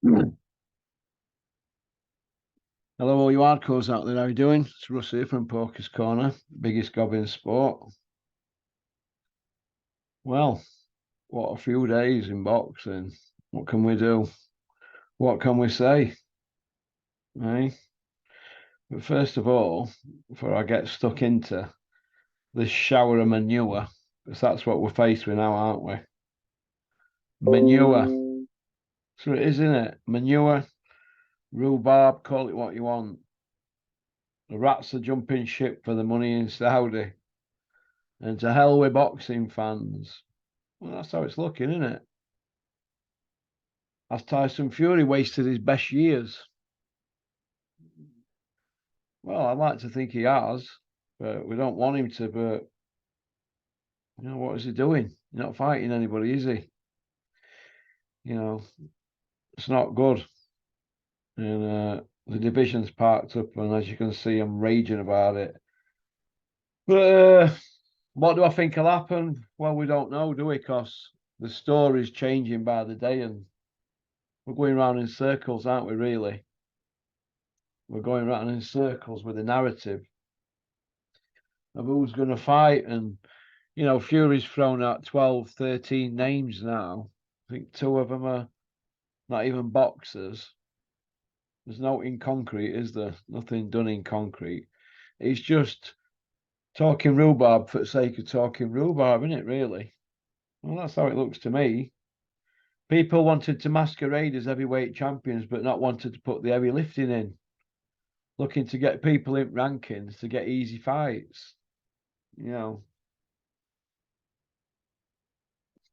Hello, all you hardcores out there. How you doing? It's Russ here from Poker's Corner, biggest gob in sport. Well, what a few days in boxing. What can we do? What can we say? Eh? But first of all, before I get stuck into this shower of manure, because that's what we're faced with now, aren't we? Manure. So it is, isn't it? Manure, rhubarb, call it what you want. The rats are jumping ship for the money in Saudi. And to hell with boxing fans. Well, that's how it's looking, isn't it? As Tyson Fury wasted his best years. Well, I'd like to think he has, but we don't want him to. But what is he doing? He's not fighting anybody, is he? You know, it's not good. And the division's parked up, and as you can see, I'm raging about it. But what do I think will happen? Well, we don't know, do we? Because the story's changing by the day, and we're going round in circles, aren't we? Really, we're going round in circles with the narrative of who's going to fight. And, Fury's thrown out 12, 13 names now. I think two of them are not even boxers. There's no in concrete, is there? Nothing done in concrete. It's just talking rhubarb for the sake of talking rhubarb, isn't it, really? Well, that's how it looks to me. People wanted to masquerade as heavyweight champions, but not wanted to put the heavy lifting in, looking to get people in rankings to get easy fights. You know,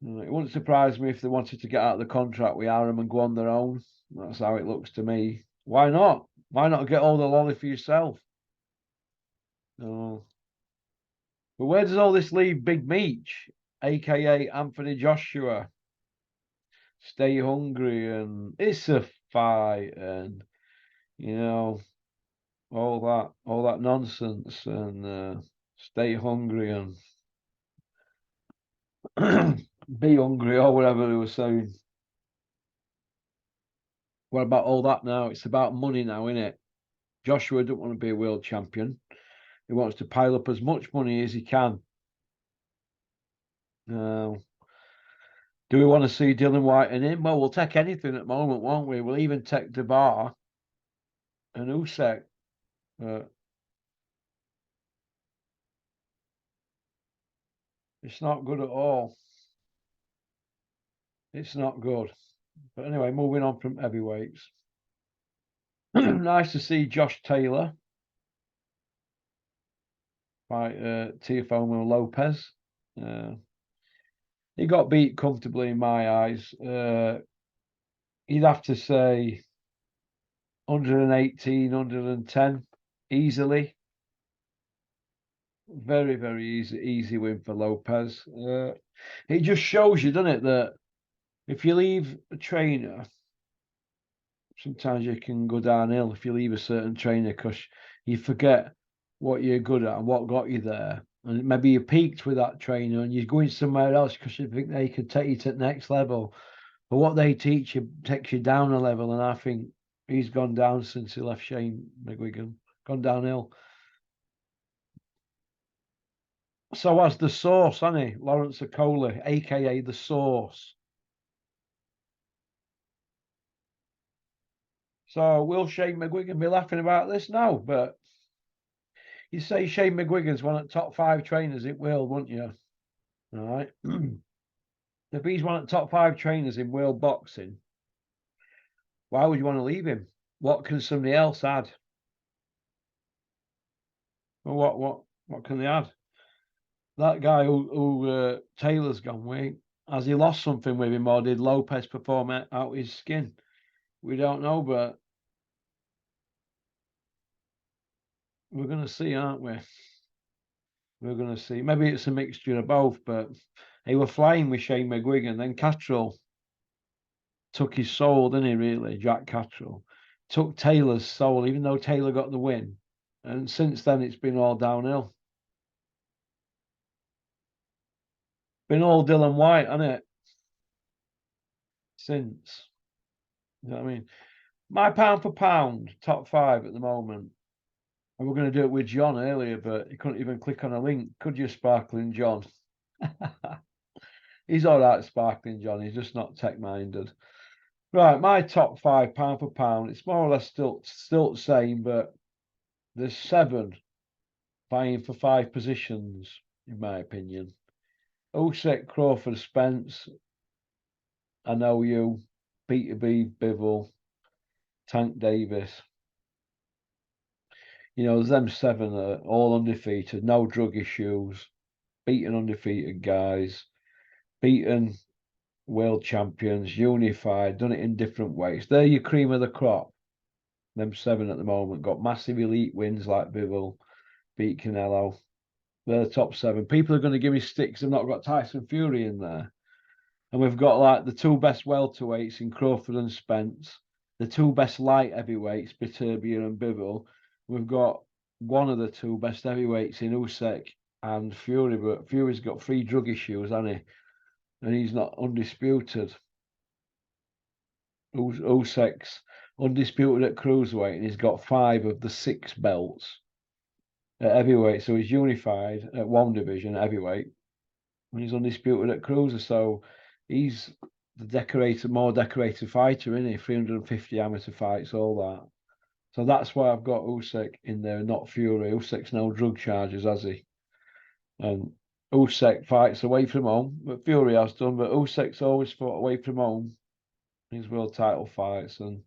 It wouldn't surprise me if they wanted to get out of the contract with Aram and go on their own. That's how it looks to me. Why not? Why not get all the lolly for yourself? Oh. But where does all this leave Big Meech, aka Anthony Joshua? Stay hungry and it's a fight and you know all that nonsense and stay hungry and be hungry or whatever they were saying. What about all that now? It's about money now, isn't it? Joshua doesn't want to be a world champion. He wants to pile up as much money as he can. Uh, do we want to see Dylan White and him? Well, we'll take anything at the moment, won't we? We'll even take DeBar and Usyk. It's not good at all. It's not good. But anyway, moving on from heavyweights. Nice to see Josh Taylor fight Teofimo Lopez. Uh, he got beat comfortably in my eyes. You'd have to say 118, 110 easily. Very, very easy win for Lopez. It just shows you, doesn't it, that if you leave a trainer, sometimes you can go downhill if you leave a certain trainer because you forget what you're good at and what got you there. And maybe you peaked with that trainer and you're going somewhere else because you think they could take you to the next level. But what they teach you takes you down a level. And I think he's gone down since he left Shane McGuigan, gone downhill. So as the source, hasn't he? Lawrence Okolie, aka the source. So will Shane McGuigan be laughing about this? No, but you say Shane McGuigan's one of the top 5 trainers, it will, wouldn't you? All right. If he's one of the top 5 trainers in world boxing, why would you want to leave him? What can somebody else add? Well, what can they add? That guy who Taylor's gone with, has he lost something with him, or did Lopez perform out his skin? We don't know, but we're going to see, aren't we? We're going to see. Maybe it's a mixture of both, but he were flying with Shane McGuigan. Then Cattrall took his soul, didn't he, really? Jack Cattrall took Taylor's soul, even though Taylor got the win. And since then, it's been all downhill. Been all Dylan White, hasn't it? Since. You know what I mean? My pound for pound, top 5 at the moment. And we're going to do it with John earlier, but he couldn't even click on a link. Could you, Sparkling John? He's all right, Sparkling John. He's just not tech-minded. Right, my top 5 pound for pound. It's more or less still the same, but there's 7 vying for 5 positions, in my opinion. Usyk, Crawford, Spence, I know you, Peter B, Bivol, Tank Davis. You know, there's them 7 are all undefeated, no drug issues, beaten undefeated guys, beaten world champions, unified, done it in different ways. They're your cream of the crop. Them 7 at the moment got massive elite wins like Bivol, beat Canelo. They're the top 7. People are going to give me sticks. I've not got Tyson Fury in there. And we've got like the 2 best welterweights in Crawford and Spence, the 2 best light heavyweights, Beterbiev and Bivol. We've got one of the 2 best heavyweights in Usyk and Fury, but Fury's got 3 drug issues, hasn't he? And he's not undisputed. Usyk's undisputed at cruiserweight, and he's got 5 of the 6 belts at heavyweight. So he's unified at 1 division at heavyweight, and he's undisputed at cruiser. So he's the more decorated fighter, isn't he? 350 amateur fights, all that. So that's why I've got Usyk in there, not Fury. Usyk's no drug charges, has he? And Usyk fights away from home, but Fury has done. But Usyk's always fought away from home in his world title fights, and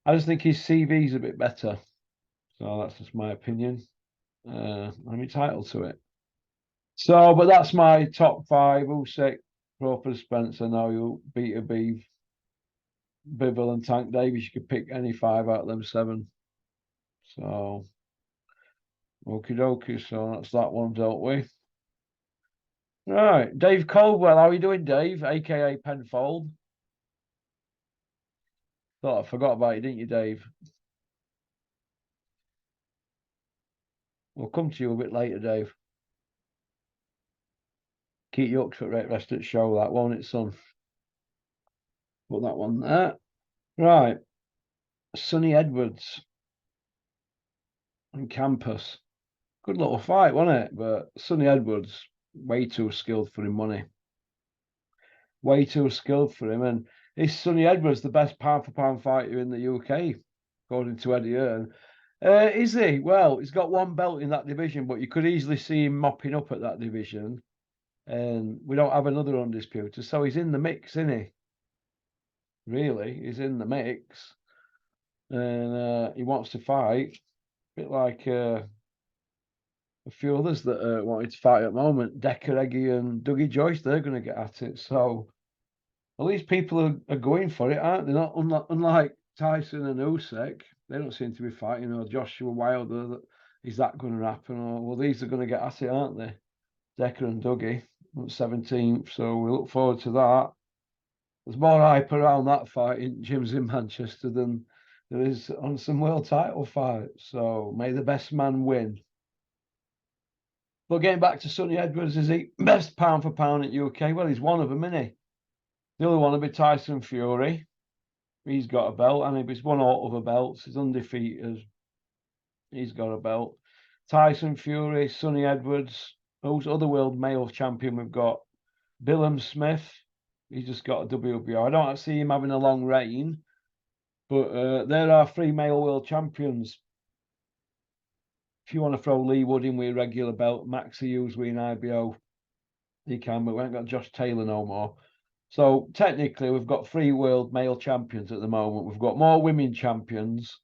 I just think his CV's a bit better. So that's just my opinion. I'm entitled to it. So, but that's my top 5. Usyk, Crawford, Spencer, now you Peter Beef, Bivol and Tank Davis. You could pick any 5 out of them 7. So, okie dokie. So that's that one dealt with. Right, Dave Caldwell. How are you doing, Dave? AKA Penfold. Thought I forgot about you, didn't you, Dave? We'll come to you a bit later, Dave. Keep you up for the rest of the show, that won't it, son? Put that one there. Right. Sonny Edwards and Campus. Good little fight, wasn't it? But Sonny Edwards, way too skilled for him, money. Way too skilled for him. And is Sonny Edwards the best pound for pound fighter in the UK, according to Eddie Hearn? Is he? Well, he's got 1 belt in that division, but you could easily see him mopping up at that division. And we don't have another undisputed. So he's in the mix, isn't he? Really, he's in the mix. And he wants to fight. A bit like a few others that are wanting to fight at the moment. Decker, Eggy and Dougie Joyce, they're going to get at it. So at least people are going for it, aren't they? Not unlike Tyson and Usyk. They don't seem to be fighting. Or Joshua Wilder, is that going to happen? Or, well, these are going to get at it, aren't they? Decker and Dougie on the 17th. So we look forward to that. There's more hype around that fight in gyms in Manchester than there is on some world title fights. So may the best man win. But getting back to Sonny Edwards, is he best pound for pound at UK? Well, he's one of them, isn't he? The other one will be Tyson Fury. He's got a belt, and he's won all other belts. He's undefeated. He's got a belt. Tyson Fury, Sonny Edwards. Who's other world male champion we've got? Billum Smith. He's just got a WBO. I don't see him having a long reign, but there are 3 male world champions. If you want to throw Lee Wood in with a regular belt, Maxie Hughes with an IBO, he can, but we ain't got Josh Taylor no more. So technically, we've got 3 world male champions at the moment. We've got more women champions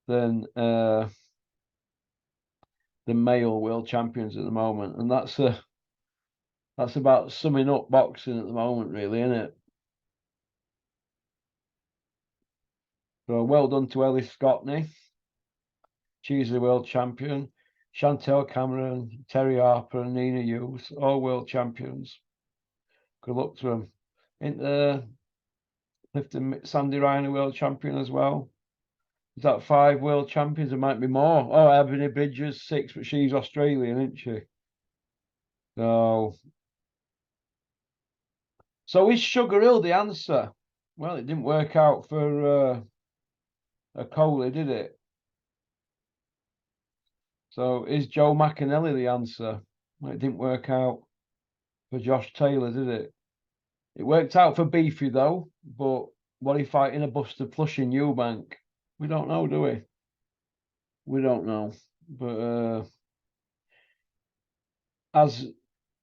than male world champions at the moment, and that's about summing up boxing at the moment, really, isn't it? So well done to Ellis Scotney. She's the world champion. Chantel Cameron, Terry Harper, and Nina Hughes, all world champions. Good luck to them. Into Clifton Sandy Ryan, a world champion as well. Is that 5 world champions? There might be more. Oh, Ebony Bridges, 6, but she's Australian, isn't she? So is Sugar Hill the answer? Well, it didn't work out for a Coley, did it? So is Joe McAnally the answer? Well, it didn't work out for Josh Taylor, did it? It worked out for Beefy though, but what he fighting a Buster Flushing Eubank? We don't know, do we? We don't know. But has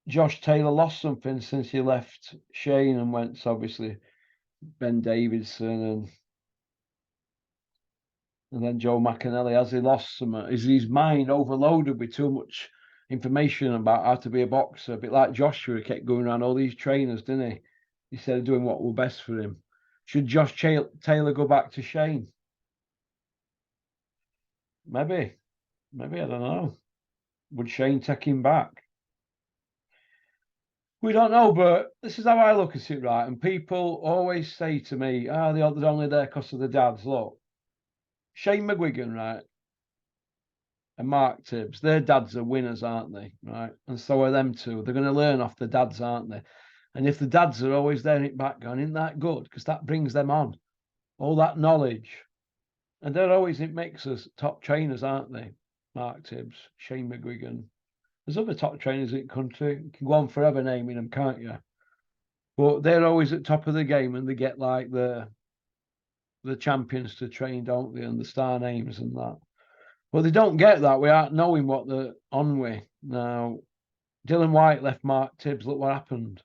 Josh Taylor lost something since he left Shane and went to obviously Ben Davidson and then Joe McAnally? Has he lost some? Is his mind overloaded with too much information about how to be a boxer? A bit like Joshua, he kept going around all these trainers, didn't he? Instead of doing what were best for him. Should Josh Taylor go back to Shane? Maybe. Maybe, I don't know. Would Shane take him back? We don't know, but this is how I look at it, right? And people always say to me, they're only there because of the dads. Look, Shane McGuigan, right? And Mark Tibbs, their dads are winners, aren't they? Right. And so are them two. They're going to learn off the dads, aren't they? And if the dads are always there in it back going, isn't that good? Because that brings them on. All that knowledge. And they're always in mixers, top trainers, aren't they? Mark Tibbs, Shane McGuigan. There's other top trainers in the country. You can go on forever naming them, can't you? But they're always at top of the game and they get like the champions to train, don't they? And the star names and that. Well, they don't get that without knowing what they're on with. Now, Dylan White left Mark Tibbs. Look what happened.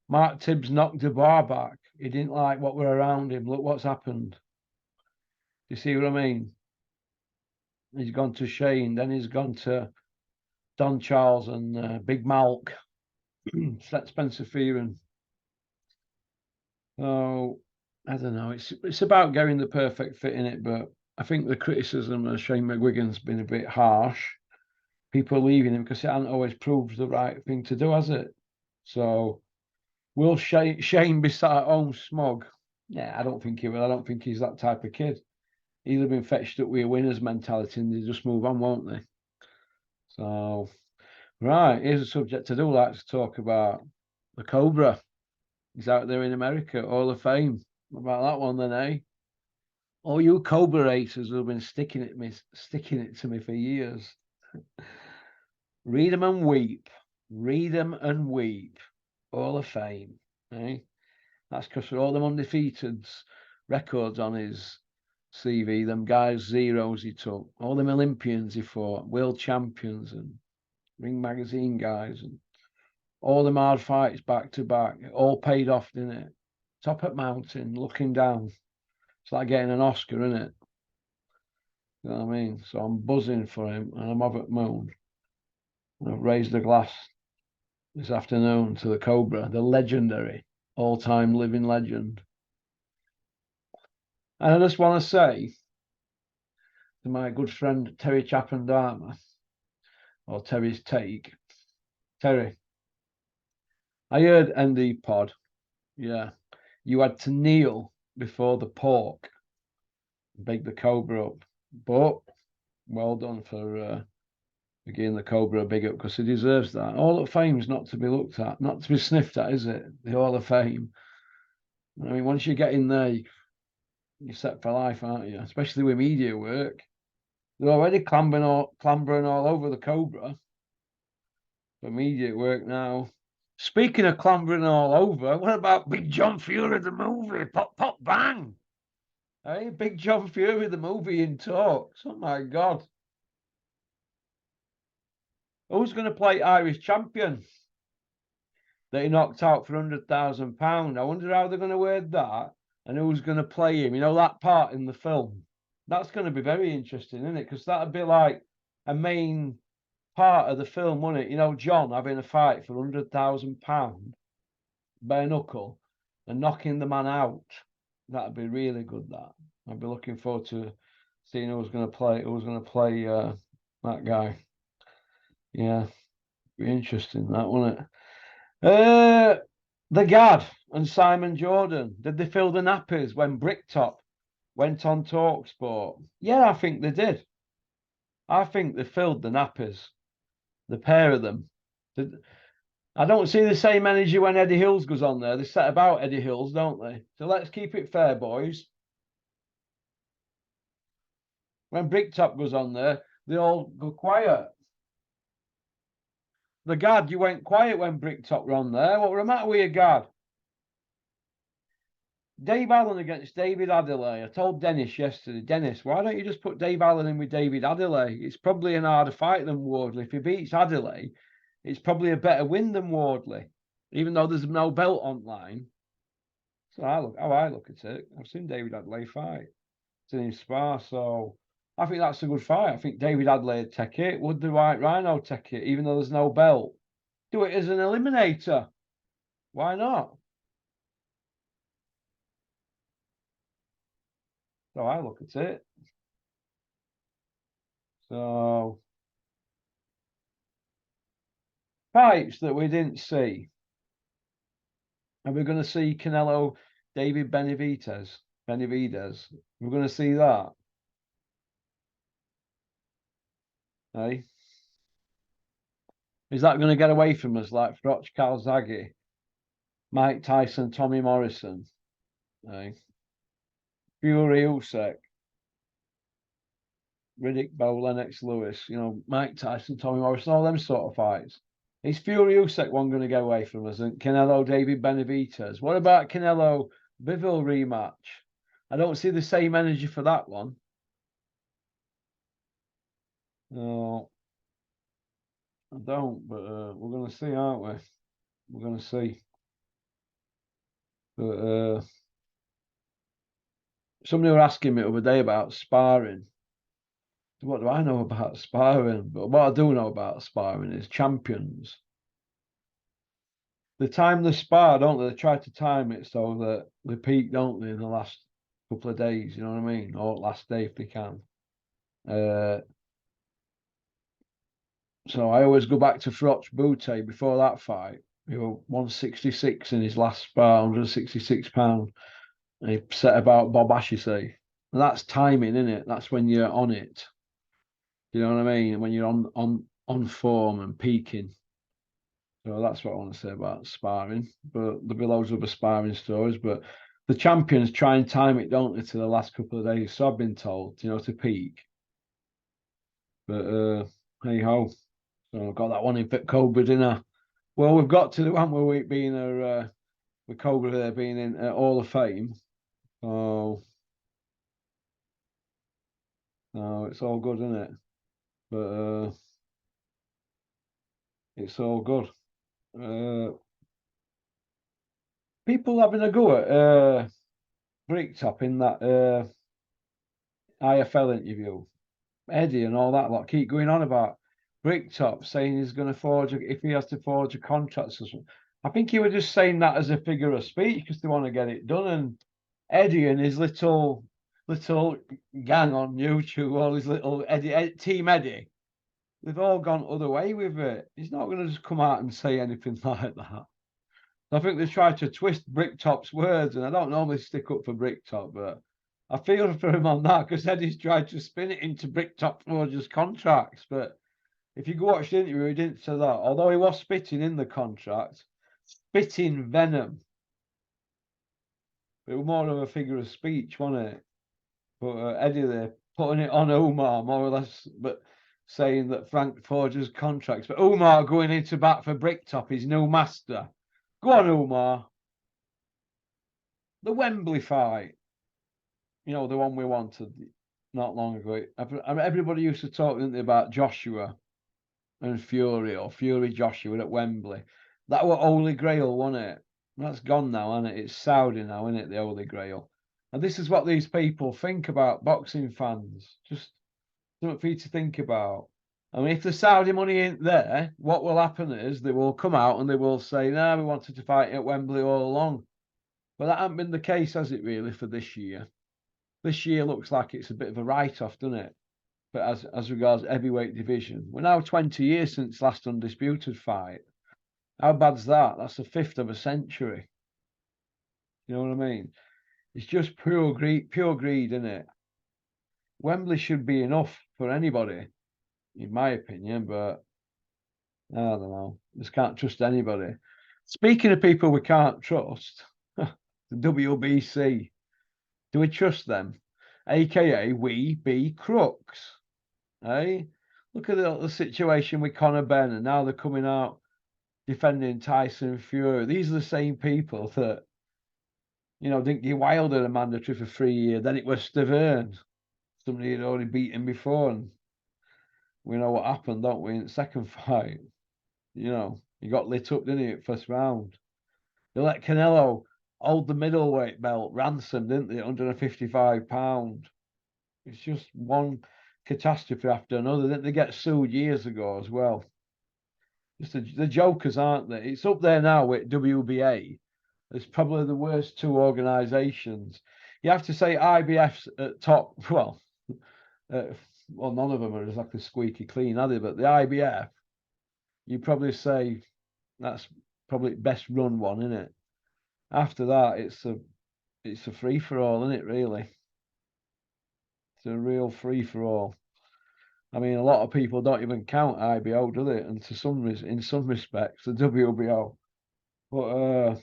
Mark Tibbs knocked the bar back. He didn't like what were around him. Look what's happened. You see what I mean? He's gone to Shane. Then he's gone to Don Charles and Big Malk. Spencer Fearon. So, I don't know. It's about getting the perfect fit in it, but I think the criticism of Shane McGuigan's been a bit harsh. People leaving him because it hasn't always proved the right thing to do, has it? So, will Shane be sat at home smug? Yeah, I don't think he will. I don't think he's that type of kid. He'll have been fetched up with a winner's mentality and they just move on, won't they? So, right, here's a subject I do like to talk about. The Cobra. He's out there in America, Hall of Fame. What about that one then, eh? All you Cobra racers who have been sticking it to me for years. Read them and weep. Read them and weep. Hall of Fame, eh? That's because for all them undefeateds records on his CV, them guys zeros he took, all them Olympians he fought, world champions and Ring Magazine guys, and all them hard fights back to back, it all paid off, didn't it? Top at mountain, looking down. It's like getting an Oscar, isn't it? You know what I mean? So I'm buzzing for him and I'm over at moon. I've raised a glass this afternoon to the Cobra, the legendary, all-time living legend. And I just want to say to my good friend Terry Chappendama, or Terry's Take, Terry, I heard ND Pod, yeah, you had to kneel before the pork, big the Cobra up, but well done for giving the Cobra a big up because he deserves that. Hall of Fame's not to be looked at, not to be sniffed at, is it? The Hall of Fame. I mean, once you get in there, you're set for life, aren't you? Especially with media work. They're already clambering all over the Cobra for media work now. Speaking of clambering all over, what about Big John Fury the movie? Pop, pop, bang! Hey, Big John Fury the movie in talks. Oh my God. Who's going to play Irish champion that he knocked out for £100,000? I wonder how they're going to word that and who's going to play him. You know, that part in the film. That's going to be very interesting, isn't it? Because that'd be like a main part of the film, wouldn't it? You know, John having a fight for £100,000 bare knuckle and knocking the man out. That'd be really good. That I'd be looking forward to seeing who's going to play. That guy. Yeah, be interesting that, wouldn't it? The Gad and Simon Jordan. Did they fill the nappies when Bricktop went on Talksport? Yeah, I think they did. I think they filled the nappies. The pair of them. I don't see the same energy when Eddie Hills goes on there. They set about Eddie Hills, don't they? So let's keep it fair, boys. When Bricktop goes on there, they all go quiet. The guard, you went quiet when Bricktop were on there. What were the matter with your guard? Dave Allen against David Adelaide. I told Dennis yesterday, Dennis, why don't you just put Dave Allen in with David Adelaide? It's probably an harder fight than Wardley. If he beats Adelaide, it's probably a better win than Wardley, even though there's no belt online. So how I look at it. I've seen David Adelaide fight. Seen him spar, so I think that's a good fight. I think David Adelaide take it. Would the White Rhino take it, even though there's no belt? Do it as an eliminator. Why not? So I look at it. So fights that we didn't see. Are we going to see Canelo, David Benavidez? We're going to see that. Hey, is that going to get away from us like Froch Calzaghe, Mike Tyson, Tommy Morrison? Hey, Fury Usyk, Riddick Bowe, Lennox Lewis, Mike Tyson, Tommy Morrison, all them sort of fights. Is Fury Usyk one going to get away from us? And Canelo, David Benavidez? What about Canelo, Bivol rematch? I don't see the same energy for that one. No, I don't, but we're going to see, aren't we? We're going to see. But somebody were asking me the other day about sparring. What do I know about sparring? But what I do know about sparring is champions. The time they spar, don't they? They try to time it so that they peak, don't they, in the last couple of days, you know what I mean? Or last day if they can. So I always go back to Froch Bute before that fight. He was 166 in his last spar, 166 pounds. And he set about Bob Ashesay. And that's timing, isn't it? That's when you're on it. You know what I mean? When you're on form and peaking. So that's what I want to say about sparring. But there'll be loads of other sparring stories. But the champions try and time it, don't they, to the last couple of days. So I've been told, to peak. But hey ho. So I've got that one in Fit Cobra dinner. Well, we've got to the one where we being with Cobra there being in Hall of Fame. Oh, no, it's all good, isn't it? But it's all good. People having a go at Bricktop in that IFL interview. Eddie and all that lot keep going on about Bricktop saying he's going to if he has to forge a contract or something. I think he was just saying that as a figure of speech because they want to get it done. And Eddie and his little gang on YouTube, all his little Team Eddie, they've all gone other way with it. He's not going to just come out and say anything like that. I think they tried to twist Bricktop's words, and I don't normally stick up for Bricktop, but I feel for him on that because Eddie's tried to spin it into Bricktop Forger's contracts. But if you go watch the interview, he didn't say that. Although he was spitting in the contract, spitting venom. It was more of a figure of speech, wasn't it? But Eddie there putting it on Umar more or less, but saying that Frank Forger's contracts. But Umar going into bat for Bricktop, his new master. Go on, Umar. The Wembley fight, the one we wanted not long ago. Everybody used to talk, didn't they, about Joshua and Fury or Fury Joshua at Wembley. That were Holy Grail, wasn't it? That's gone now, isn't it? It's Saudi now, isn't it? The Holy Grail. And this is what these people think about boxing fans. Just something for you to think about. I mean, if the Saudi money ain't there, what will happen is they will come out and they will say, "No, we wanted to fight at Wembley all along." But that hasn't been the case, has it, really, for this year? This year looks like it's a bit of a write-off, doesn't it? But as regards heavyweight division, we're now 20 years since last undisputed fight. How bad's that? That's a fifth of a century. You know what I mean? It's just pure greed, isn't it? Wembley should be enough for anybody, in my opinion, but I don't know. Just can't trust anybody. Speaking of people we can't trust, the WBC. Do we trust them? AKA we be crooks. Eh? Look at the situation with Conor Benn, and now they're coming out defending Tyson Fury. These are the same people that, didn't give Wilder a mandatory for 3 years. Then it was Stavern. Somebody had already beaten before, and we know what happened, don't we, in the second fight? He got lit up, didn't he, at first round? They let Canelo hold the middleweight belt ransom, didn't they, at £155. It's just one catastrophe after another. Didn't they get sued years ago as well? Just the jokers, aren't they? It's up there now with WBA. It's probably the worst two organisations. You have to say IBF's at top. Well, none of them are exactly squeaky clean, are they? But the IBF, you probably say that's probably best run one, isn't it? After that, it's a free for all, isn't it? Really, it's a real free for all. I mean, a lot of people don't even count IBO, do they? And in some respects, the WBO. But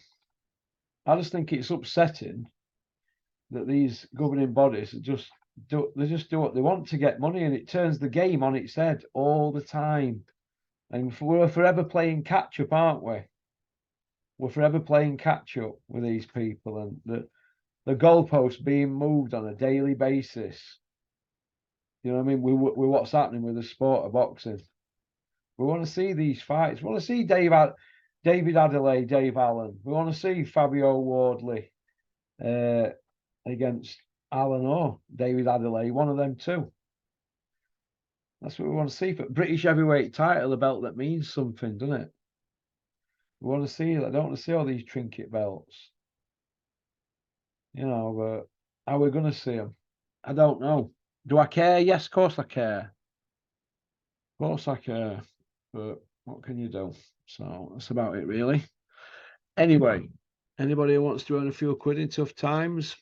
I just think it's upsetting that these governing bodies just do what they want to get money, and it turns the game on its head all the time. And we're forever playing catch up, aren't we? We're forever playing catch up with these people, and the goalposts being moved on a daily basis. You know what I mean? With what's happening with the sport of boxing. We want to see these fights. We want to see David Adelaide, Dave Allen. We want to see Fabio Wardley against Alan or David Adelaide, one of them too. That's what we want to see. But British heavyweight title, a belt that means something, doesn't it? We want to see that. I don't want to see all these trinket belts. But how we're going to see them, I don't know. Do I care? Yes, of course I care. Of course I care. But what can you do? So that's about it, really. Anyway, anybody who wants to earn a few quid in tough times,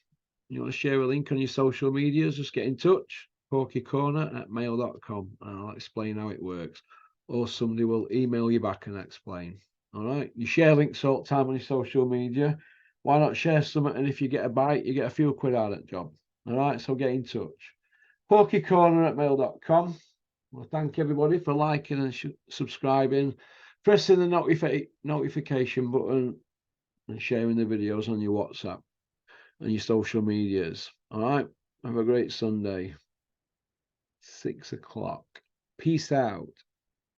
you want to share a link on your social medias, just get in touch. porkycorner@mail.com, and I'll explain how it works. Or somebody will email you back and explain. All right. You share links all the time on your social media. Why not share something? And if you get a bite, you get a few quid out of that job. All right. So get in touch. porkycorner@mail.com. Well, thank everybody for liking and subscribing, pressing the notification button, and sharing the videos on your WhatsApp and your social medias. All right. Have a great Sunday. 6 o'clock. Peace out.